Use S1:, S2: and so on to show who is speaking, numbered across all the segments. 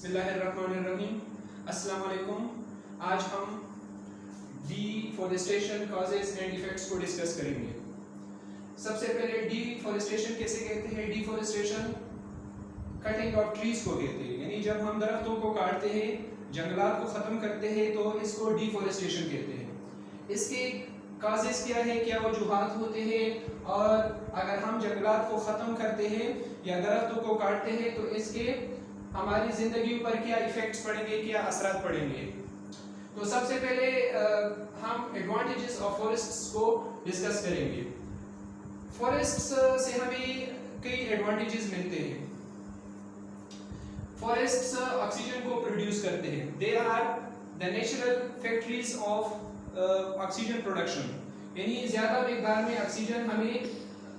S1: बिस्मिल्लाहिर्रहमानिर्रहीम। अस्सलाम वालेकुम। आज हम डिफॉरेस्टेशन कॉजेज एंड इफेक्ट्स को डिस्कस करेंगे। सबसे पहले डिफॉरेस्टेशन कैसे कहते हैं? डिफॉरेस्टेशन कटिंग ऑफ ट्रीज को कहते हैं, यानी जब हम दरख्तों को काटते हैं, जंगलात को ख़त्म करते हैं तो इसको डिफॉरेस्टेशन कहते हैं। इसके काजेज क्या है, क्या वजूहात होते हैं, और अगर हम जंगलात को ख़त्म करते हैं या दरख्तों को काटते हैं तो इसके हमारी ज़िंदगी पर क्या इफ़ेक्ट्स पड़ेंगे, क्या असरात पड़ेंगे। तो सबसे पहले हम एडवांटेजेस ऑफ फॉरेस्ट्स को डिस्कस करेंगे। फॉरेस्ट्स से हमें कई एडवांटेजेस मिलते हैं। फॉरेस्ट्स ऑक्सीजन को प्रोड्यूस करते हैं। They are the natural factories of oxygen production, यानी ज़्यादा मकदार में ऑक्सीजन हमें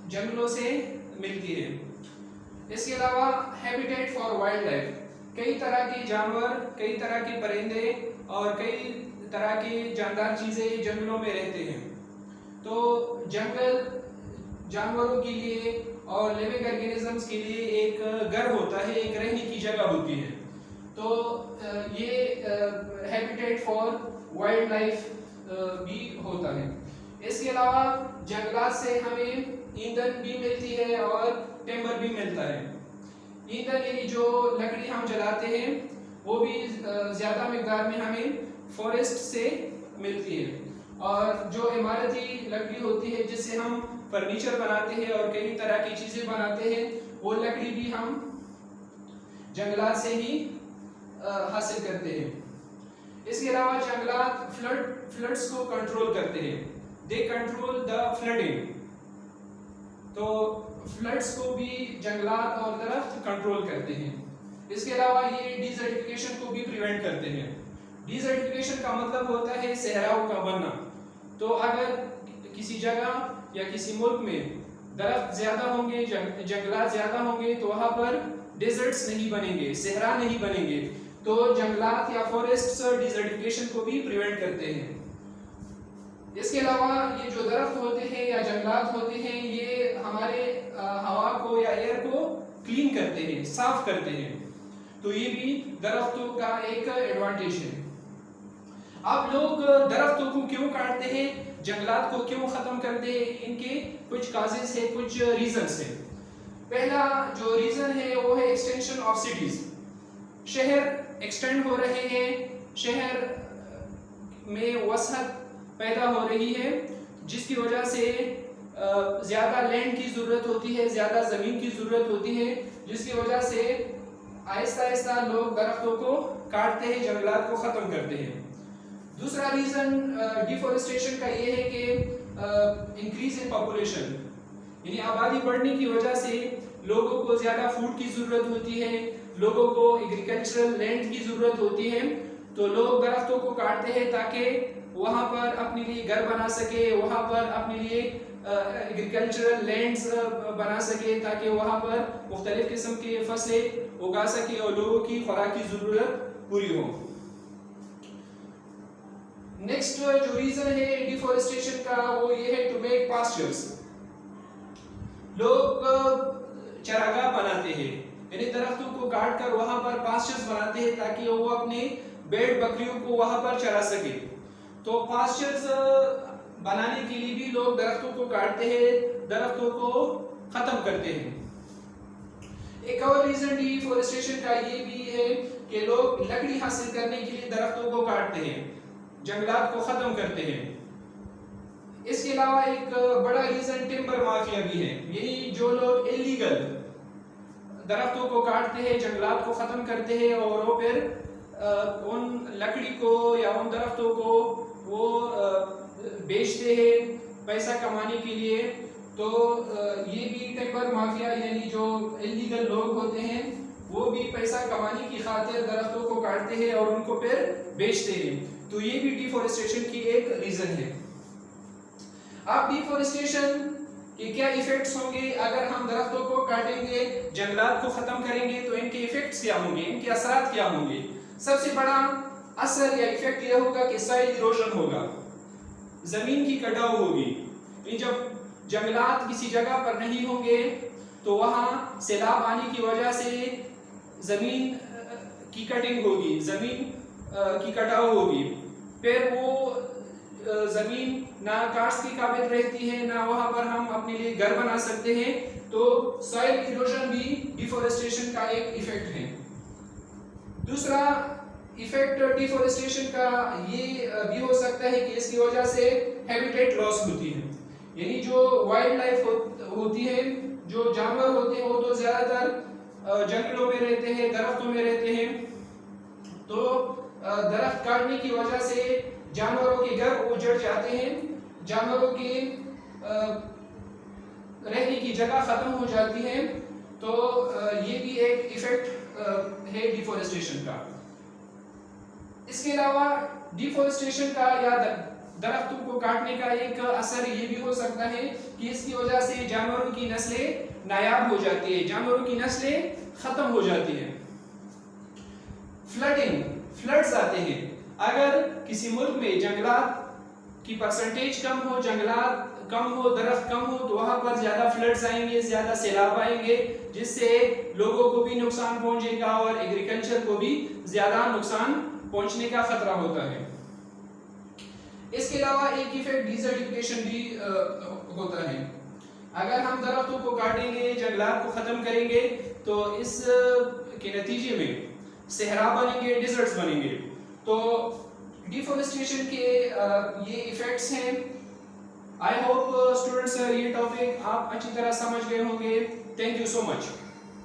S1: जंगलों से मिलती है। इसके अलावा हैबिटेट फॉर वाइल्ड लाइफ, कई तरह के जानवर, कई तरह के परिंदे और कई तरह के जानदार चीज़ें जंगलों में रहते हैं। तो जंगल जानवरों के लिए और लिविंग ऑर्गेनिजम्स के लिए एक घर होता है, एक रहने की जगह होती है। तो ये हैबिटेट फॉर वाइल्ड लाइफ भी होता है। इसके अलावा जंगलात से हमें ईंधन भी मिलती है और टिम्बर भी मिलता है। ईंधन यानी जो लकड़ी हम जलाते हैं वो भी ज़्यादा मकदार में हमें फॉरेस्ट से मिलती है। और जो इमारती लकड़ी होती है जिससे हम फर्नीचर बनाते हैं और कई तरह की चीज़ें बनाते हैं, वो लकड़ी भी हम जंगलात से ही हासिल करते हैं। इसके अलावा जंगलात फ्लड्स को कंट्रोल करते हैं। They control the flooding. तो फ्लड्स को भी जंगलात और दरख्त कंट्रोल करते हैं। इसके अलावा ये डिजर्टिफिकेशन को भी प्रिवेंट करते हैं। डिजर्टिफिकेशन का मतलब होता है सहराओं का बनना। तो अगर किसी जगह या किसी मुल्क में दरख्त ज़्यादा होंगे, जंगलात ज़्यादा होंगे, तो वहाँ पर डेजर्ट्स नहीं बनेंगे, सहरा नहीं बनेंगे। तो जंगलात या फॉरेस्ट्स डिजर्टिफिकेशन को भी प्रिवेंट करते हैं। इसके अलावा ये जो दरख्त होते हैं या जंगलात होते हैं, ये हमारे हवा को या एयर को क्लीन करते हैं, साफ करते हैं। तो ये भी दरख्तों का एक एडवांटेज है। अब लोग दरख्तों को क्यों काटते हैं, जंगलात को क्यों ख़त्म करते हैं, इनके कुछ काजेस है, कुछ रीजंस है। पहला जो रीज़न है वो है एक्सटेंशन ऑफ सिटीज़। शहर एक्सटेंड हो रहे हैं, शहर में वसअत पैदा हो रही है, जिसकी वजह से ज़्यादा लैंड की ज़रूरत होती है, ज़्यादा ज़मीन की ज़रूरत होती है, जिसकी वजह से आहिस्ता आहिस्ता लोग दरख्तों को काटते हैं, जंगलात को ख़त्म करते हैं। दूसरा रीज़न डिफॉरेस्टेशन का ये है कि इंक्रीज इन पॉपुलेशन, यानी आबादी बढ़ने की वजह से लोगों को ज़्यादा फूड की ज़रूरत होती है, लोगों को एग्रीकल्चरल लैंड की ज़रूरत होती है। तो लोग दरख्तों को काटते हैं ताकि वहाँ पर अपने लिए घर बना सके, वहाँ पर अपने लिए एग्रीकल्चरल लैंड्स बना सके, ताकि वहाँ पर मुख्तलिफ किस्म के फसलें उगा सके और लोगों की खुराक की ज़रूरत पूरी हो। नेक्स्ट जो रीज़न है डिफॉरेस्टेशन का वो ये है टू मेक पास्चर्स। लोग चरागाह बनाते हैं, यानी दरख्तों को काट कर वहाँ पर पास्चर्स बनाते हैं ताकि वो अपने भेड़ बकरियों को वहाँ पर चरा सके। तो पास्चर्स बनाने के लिए भी लोग दरख्तों को काटते हैं, दरख्तों को ख़त्म करते हैं। एक और रीज़न डिफॉरेस्टेशन का ये भी है कि लोग लकड़ी हासिल करने के लिए दरख्तों को काटते हैं, जंगलात को ख़त्म करते हैं। इसके अलावा एक बड़ा रीज़न टिम्बर माफिया भी है, यानी जो लोग इलीगल दरख्तों को काटते हैं, जंगलात को ख़त्म करते हैं और वो फिर उन लकड़ी को या उन दरख्तों को वो बेचते हैं पैसा कमाने के लिए। तो ये भी टिम्बर माफिया, यानी जो इलीगल लोग होते हैं, वो भी पैसा कमाने की खातिर दरख्तों को काटते हैं और उनको फिर बेचते हैं। तो ये भी डिफॉरेस्टेशन की एक रीज़न है। अब डिफॉरेस्टेशन के क्या इफेक्ट्स होंगे अगर हम दरख्तों को काटेंगे, जंगलात को ख़त्म करेंगे, तो इनके इफेक्ट्स क्या होंगे, इनके असरात क्या होंगे। सबसे बड़ा असर या इफेक्ट यह होगा कि सॉइल इरोजन होगा, ज़मीन की कटाव होगी। जब जंगलात किसी जगह पर नहीं होंगे तो वहाँ सैलाब आने की वजह से ज़मीन کی کٹنگ ہوگی, زمین کی کٹاؤ ہوگی, پھر وہ زمین نہ کاشت کی قابل رہتی ہے, نہ وہاں پر ہم اپنے لیے گھر بنا سکتے ہیں. تو سوائل ایروژن بھی ڈیفورسٹیشن کا ایک ایفیکٹ ہے. دوسرا ایفیکٹ ڈیفورسٹیشن کا یہ بھی ہو سکتا ہے کہ اس کی وجہ سے ہیبیٹیٹ لاس ہوتی ہے, یعنی جو وائلڈ لائف ہوتی ہے, جو جانور ہوتے ہیں وہ تو زیادہ تر جنگلوں میں رہتے ہیں, درختوں میں رہتے ہیں. تو درخت کاٹنے کی وجہ سے جانوروں کے گھر اجڑ جاتے ہیں, جانوروں کے رہنے کی جگہ ختم ہو جاتی ہے. تو یہ بھی ایک ایفیکٹ ہے ڈیفورسٹیشن کا. اس کے علاوہ ڈیفورسٹیشن کا یا درختوں کو کاٹنے کا ایک اثر یہ بھی ہو سکتا ہے کہ اس کی وجہ سے جانوروں کی نسلیں نایاب ہو جاتی ہے, جانوروں کی نسلیں ختم ہو جاتی ہیں. فلڈز آتے ہیں. اگر کسی ملک میں جنگلات کی پرسنٹیج کم ہو, جنگلات کم ہو, درخت کم ہو, تو وہاں پر زیادہ فلڈز آئیں گے, زیادہ سیلاب آئیں گے, جس سے لوگوں کو بھی نقصان پہنچے گا اور ایگریکلچر کو بھی زیادہ نقصان پہنچنے کا خطرہ ہوتا ہے. اس کے علاوہ ایک ایفیکٹ ڈیزرٹیفیکیشن بھی ہوتا ہے. اگر ہم درختوں کو کاٹیں گے, جنگلات کو ختم کریں گے, تو اس کے نتیجے میں صحرا بنیں گے, ڈیزرٹس بنیں گے. تو ڈیفورسٹیشن کے یہ ایفیکٹس ہیں. آئی ہوپ اسٹوڈنٹس یہ ٹاپک آپ اچھی طرح سمجھ گئے ہوں گے. Thank you so much.